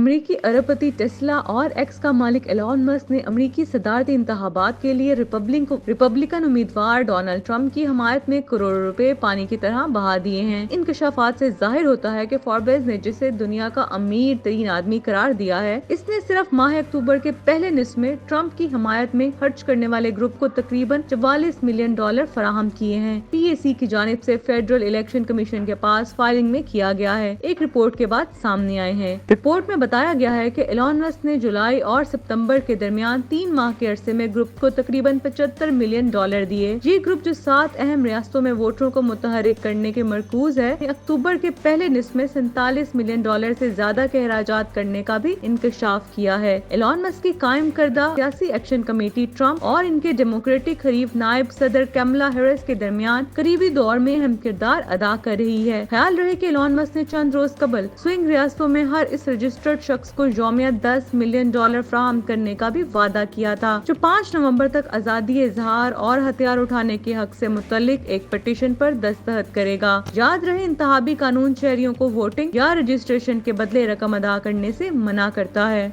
امریکی اربپتی ٹیسلا اور ایکس کا مالک ایلون مسک نے امریکی صدارتی انتخابات کے لیے ریپبلکن امیدوار ڈونلڈ ٹرمپ کی حمایت میں کروڑوں روپے پانی کی طرح بہا دیے ہیں۔ انکشافات سے ظاہر ہوتا ہے کہ فوربس نے جسے دنیا کا امیر ترین آدمی قرار دیا ہے، اس نے صرف ماہ اکتوبر کے پہلے نصف میں ٹرمپ کی حمایت میں خرچ کرنے والے گروپ کو تقریباً $44 ملین فراہم کیے ہیں۔ پی اے سی کی جانب سے فیڈرل الیکشن کمیشن کے پاس فائلنگ میں کیا گیا ہے، ایک رپورٹ کے بعد سامنے آئے ہیں۔ رپورٹ میں بتایا گیا ہے کہ ایلون مسک نے جولائی اور ستمبر کے درمیان 3 ماہ کے عرصے میں گروپ کو تقریباً $75 ملین دیے۔ یہ گروپ جو 7 اہم ریاستوں میں ووٹروں کو متحرک کرنے کے مرکوز ہے، اکتوبر کے پہلے نصف میں $47 ملین سے زیادہ کے اخراجات کرنے کا بھی انکشاف کیا ہے۔ ایلون مسک کی قائم کردہ سیاسی ایکشن کمیٹی ٹرمپ اور ان کے ڈیموکریٹک حریف نائب صدر کیملا ہیرس کے درمیان قریبی دور میں اہم کردار ادا کر رہی ہے۔ خیال رہے کہ ایلون مسک نے چند روز قبل سوئنگ ریاستوں میں ہر اس رجسٹرڈ شخص کو یومیہ $10 ملین فراہم کرنے کا بھی وعدہ کیا تھا، جو 5 نومبر تک آزادی اظہار اور ہتھیار اٹھانے کے حق سے متعلق ایک پٹیشن پر دستخط کرے گا۔ یاد رہے، انتخابی قانون شہریوں کو ووٹنگ یا رجسٹریشن کے بدلے رقم ادا کرنے سے منع کرتا ہے۔